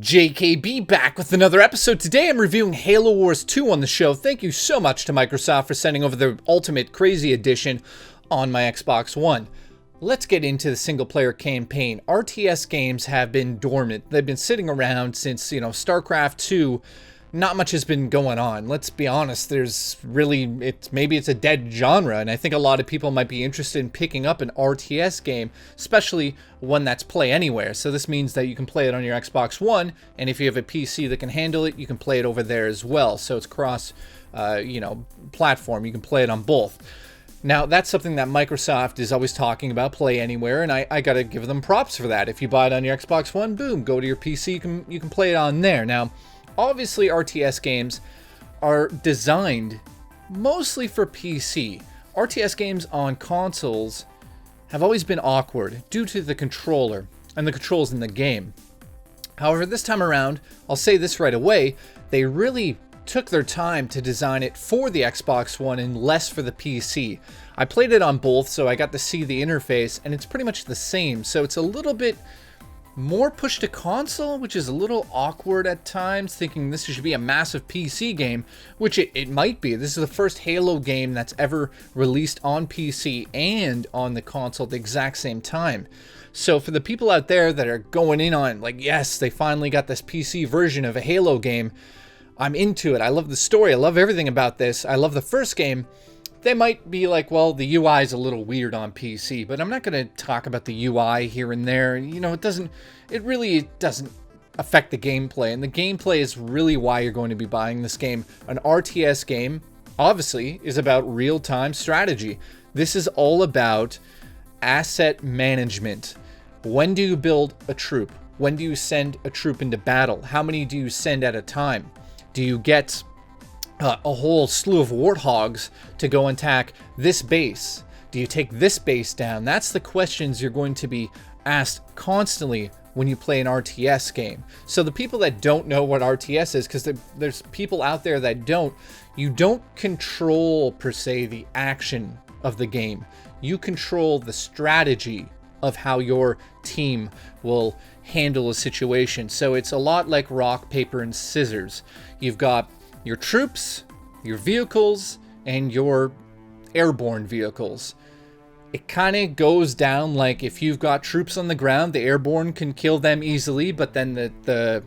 JKB back with another episode. Today I'm reviewing Halo Wars 2 on the show. Thank you so much to Microsoft for sending over the Ultimate Crazy Edition on my Xbox One. Let's get into the single player campaign. RTS games have been dormant. They've been sitting around since, StarCraft 2. Not much has been going on. Let's be honest, maybe it's a dead genre, and I think a lot of people might be interested in picking up an RTS game, especially one that's play anywhere. So this means that you can play it on your Xbox One, and if you have a PC that can handle it, you can play it over there as well. So it's cross, platform. You can play it on both. Now, that's something that Microsoft is always talking about, play anywhere, and I gotta give them props for that. If you buy it on your Xbox One, boom, go to your PC, you can play it on there. Now, obviously, RTS games are designed mostly for PC. RTS games on consoles have always been awkward due to the controller and the controls in the game. However, this time around, I'll say this right away, they really took their time to design it for the Xbox One and less for the PC. I played it on both, so I got to see the interface, and it's pretty much the same. So it's a little bit more push to console, which is a little awkward at times, thinking this should be a massive PC game, which it might be. This is the first Halo game that's ever released on PC and on the console at the exact same time. So for the people out there that are going in on, like, yes, they finally got this PC version of a Halo game, I'm into it. I love the story. I love everything about this. I love the first game. They might be like, well, the UI is a little weird on PC, but I'm not going to talk about the UI here and there. It really doesn't affect the gameplay, and the gameplay is really why you're going to be buying this game. An RTS game, obviously, is about real-time strategy. This is all about asset management. When do you build a troop? When do you send a troop into battle? How many do you send at a time? Do you get a whole slew of warthogs to go and attack this base? Do you take this base down? That's the questions you're going to be asked constantly when you play an RTS game. So the people that don't know what RTS is, because there's people out there that you don't control, per se, the action of the game. You control the strategy of how your team will handle a situation. So it's a lot like rock, paper, and scissors. You've got your troops, your vehicles, and your airborne vehicles. It kind of goes down like if you've got troops on the ground, the airborne can kill them easily, but then the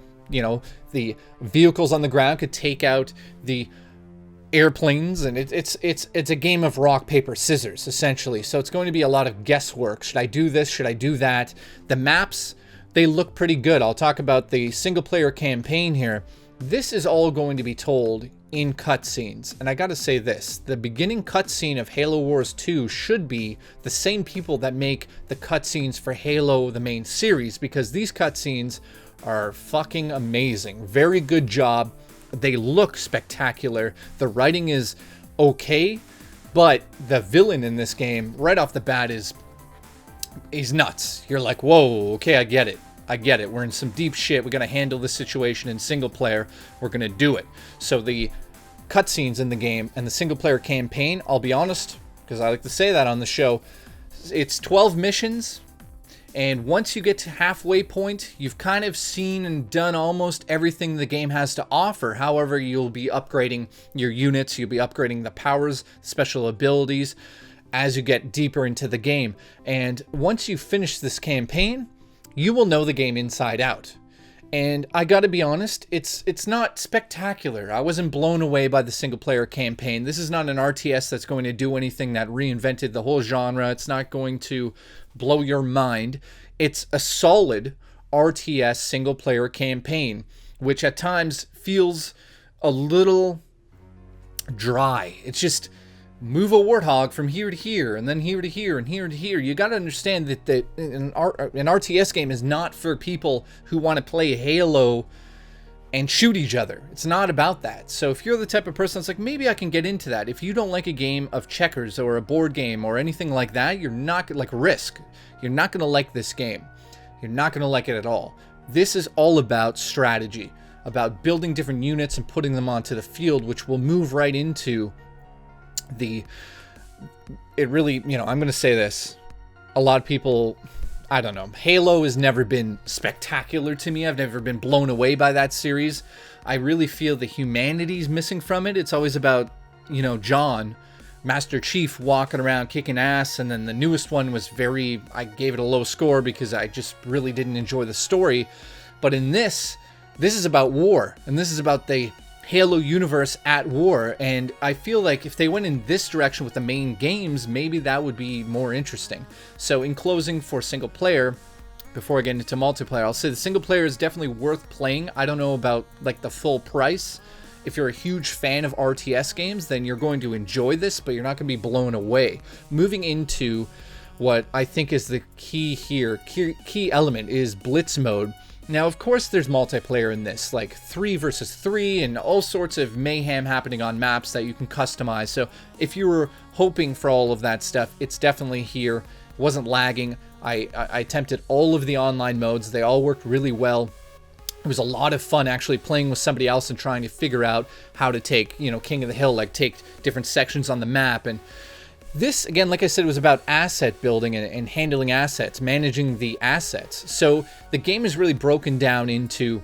vehicles on the ground could take out the airplanes, and it's a game of rock, paper, scissors, essentially. So it's going to be a lot of guesswork. Should I do this? Should I do that? The maps, they look pretty good. I'll talk about the single player campaign here. This is all going to be told in cutscenes, and I gotta say this, the beginning cutscene of Halo Wars 2 should be the same people that make the cutscenes for Halo, the main series, because these cutscenes are fucking amazing. Very good job. They look spectacular. The writing is okay, but the villain in this game, right off the bat, he's nuts. You're like, whoa, okay, I get it. We're in some deep shit. We're going to handle this situation in single player. We're going to do it. So the cutscenes in the game and the single player campaign, I'll be honest, because I like to say that on the show, it's 12 missions. And once you get to halfway point, you've kind of seen and done almost everything the game has to offer. However, you'll be upgrading your units. You'll be upgrading the powers, special abilities as you get deeper into the game. And once you finish this campaign, you will know the game inside out. And I gotta be honest, it's not spectacular. I wasn't blown away by the single player campaign. This is not an RTS that's going to do anything that reinvented the whole genre. It's not going to blow your mind. It's a solid RTS single player campaign, which at times feels a little dry. It's just move a warthog from here to here, and then here to here, and here to here. You got to understand that an RTS game is not for people who want to play Halo and shoot each other. It's not about that. So if you're the type of person that's like, maybe I can get into that. If you don't like a game of checkers or a board game or anything like that, you're not, like Risk, you're not going to like this game. You're not going to like it at all. This is all about strategy, about building different units and putting them onto the field, which will move right into I'm going to say this. A lot of people, I don't know. Halo has never been spectacular to me. I've never been blown away by that series. I really feel the humanity's missing from it. It's always about, you know, John, Master Chief, walking around kicking ass, and then the newest one was I gave it a low score because I just really didn't enjoy the story. But in this is about war, and this is about the Halo universe at war, and I feel like if they went in this direction with the main games, maybe that would be more interesting. So in closing, for single player, before I get into multiplayer, I'll say the single player is definitely worth playing. I don't know about like the full price. If you're a huge fan of RTS games, then you're going to enjoy this, but you're not going to be blown away. Moving into what I think is the key here, key element is Blitz Mode. Now, of course, there's multiplayer in this, like 3 versus 3 and all sorts of mayhem happening on maps that you can customize. So if you were hoping for all of that stuff, it's definitely here. It wasn't lagging. I attempted all of the online modes. They all worked really well. It was a lot of fun actually playing with somebody else and trying to figure out how to take, you know, King of the Hill, like take different sections on the map. And this, again, like I said, was about asset building and handling assets, managing the assets. So the game is really broken down into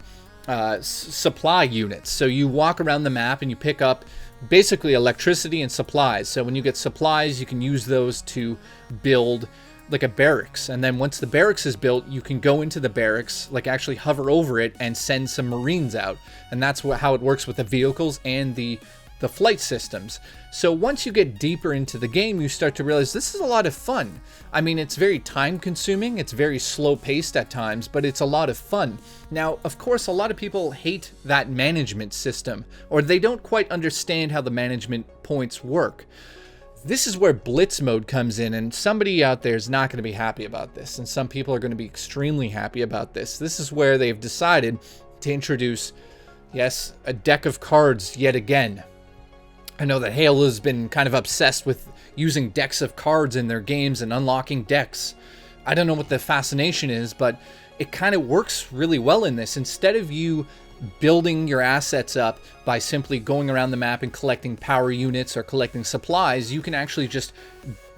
supply units. So you walk around the map and you pick up basically electricity and supplies. So when you get supplies, you can use those to build like a barracks. And then once the barracks is built, you can go into the barracks, like actually hover over it and send some Marines out. And that's how it works with the vehicles and the flight systems. So once you get deeper into the game, you start to realize this is a lot of fun. I mean, it's very time consuming, it's very slow paced at times, but it's a lot of fun. Now, of course, a lot of people hate that management system, or they don't quite understand how the management points work. This is where Blitz Mode comes in, and somebody out there is not going to be happy about this, and some people are going to be extremely happy about this. This is where they've decided to introduce, yes, a deck of cards yet again. I know that Halo has been kind of obsessed with using decks of cards in their games and unlocking decks. I don't know what the fascination is, but it kind of works really well in this. Instead of you building your assets up by simply going around the map and collecting power units or collecting supplies, you can actually just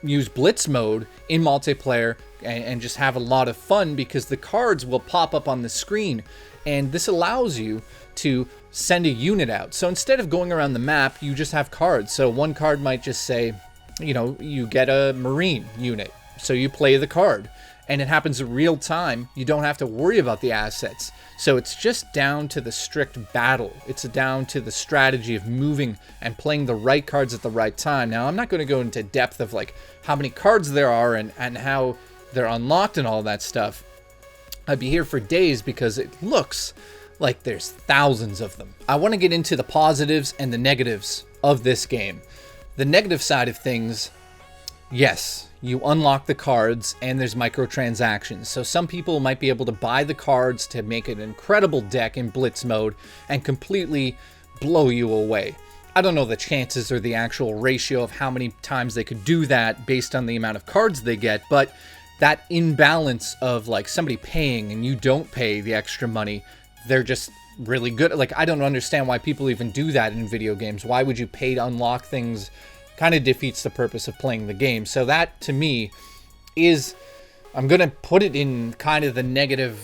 use Blitz Mode in multiplayer and just have a lot of fun because the cards will pop up on the screen. And this allows you to send a unit out. So instead of going around the map, you just have cards. So one card might just say, you know, you get a Marine unit. So you play the card and it happens in real time. You don't have to worry about the assets. So it's just down to the strict battle. It's down to the strategy of moving and playing the right cards at the right time. Now, I'm not going to go into depth of like how many cards there are and how they're unlocked and all that stuff. I'd be here for days because it looks like there's thousands of them. I want to get into the positives and the negatives of this game. The negative side of things, yes, you unlock the cards and there's microtransactions. So some people might be able to buy the cards to make an incredible deck in Blitz Mode and completely blow you away. I don't know the chances or the actual ratio of how many times they could do that based on the amount of cards they get, but that imbalance of like somebody paying and you don't pay the extra money, they're just really good. Like, I don't understand why people even do that in video games. Why would you pay to unlock things? Kind of defeats the purpose of playing the game. So that to me is, I'm going to put it in kind of the negative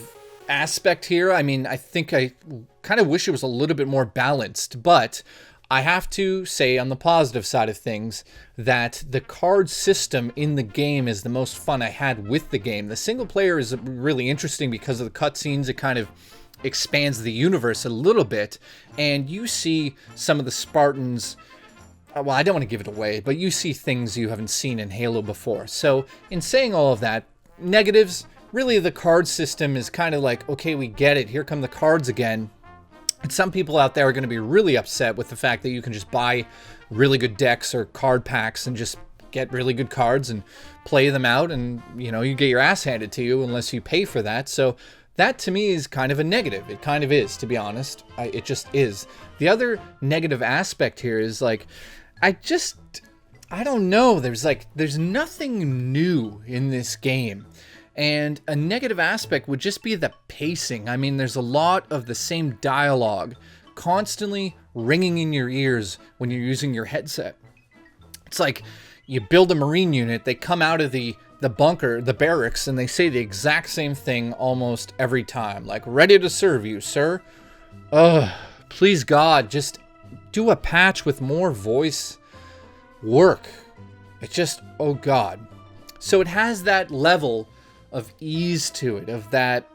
aspect here. I mean, I think I kind of wish it was a little bit more balanced, but I have to say on the positive side of things that the card system in the game is the most fun I had with the game. The single player is really interesting because of the cutscenes. It kind of expands the universe a little bit, and you see some of the Spartans. Well, I don't want to give it away, but you see things you haven't seen in Halo before. So in saying all of that, negatives, really the card system is kind of like, okay, we get it. Here come the cards again. And some people out there are going to be really upset with the fact that you can just buy really good decks or card packs and just get really good cards and play them out, and you know, you get your ass handed to you unless you pay for that. So that to me is kind of a negative. It kind of is, to be honest. It just is. The other negative aspect here is like, I don't know. There's nothing new in this game. And a negative aspect would just be the pacing. I mean, there's a lot of the same dialogue constantly ringing in your ears when you're using your headset. It's like you build a Marine unit, they come out of the the bunker, the barracks, and they say the exact same thing almost every time. Like, ready to serve you, sir. Ugh, please God, just do a patch with more voice work. It's just, oh God. So it has that level of ease to it, of that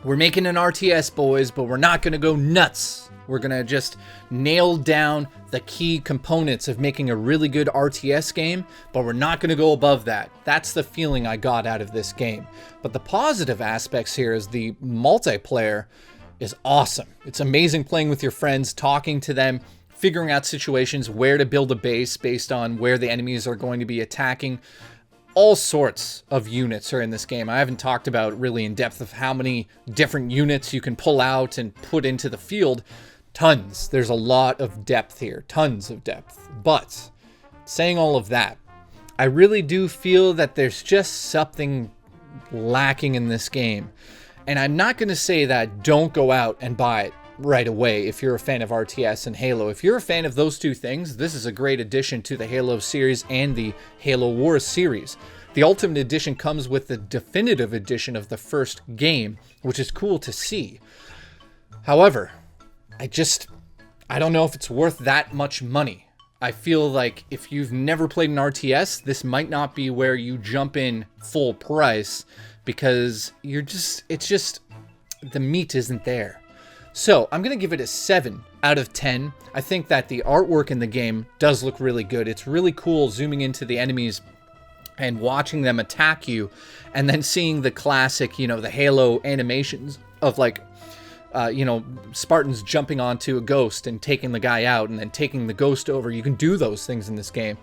we're making an RTS, boys, but we're not going to go nuts. We're going to just nail down the key components of making a really good RTS game, but we're not going to go above that. That's the feeling I got out of this game. But the positive aspects here is the multiplayer is awesome. It's amazing playing with your friends, talking to them, figuring out situations, where to build a base based on where the enemies are going to be attacking. All sorts of units are in this game. I haven't talked about really in depth of how many different units you can pull out and put into the field. Tons. There's a lot of depth here. Tons of depth. But saying all of that, I really do feel that there's just something lacking in this game. And I'm not going to say that don't go out and buy it right away if you're a fan of RTS and Halo. If you're a fan of those two things, this is a great addition to the Halo series and the Halo Wars series. The Ultimate Edition comes with the definitive edition of the first game, which is cool to see. However, I don't know if it's worth that much money. I feel like if you've never played an RTS, this might not be where you jump in full price, because it's just the meat isn't there. So I'm going to give it a 7 out of 10. I think that the artwork in the game does look really good. It's really cool zooming into the enemies and watching them attack you, and then seeing the classic, the Halo animations of like, Spartans jumping onto a ghost and taking the guy out and then taking the ghost over. You can do those things in this game.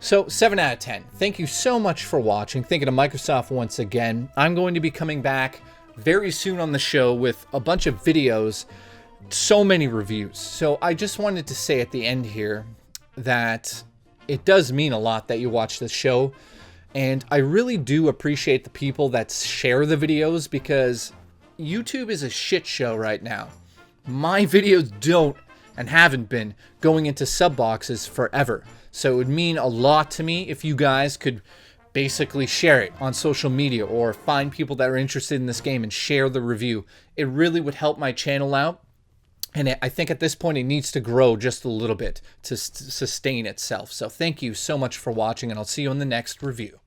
So 7 out of 10. Thank you so much for watching. Thank you to Microsoft once again. I'm going to be coming back very soon on the show with a bunch of videos, so many reviews. So I just wanted to say at the end here that it does mean a lot that you watch this show, and I really do appreciate the people that share the videos, because YouTube is a shit show right now. My videos don't and haven't been going into sub boxes forever. So it would mean a lot to me if you guys could basically share it on social media, or find people that are interested in this game and share the review. It really would help my channel out. And I think at this point it needs to grow just a little bit to sustain itself. So thank you so much for watching, and I'll see you in the next review.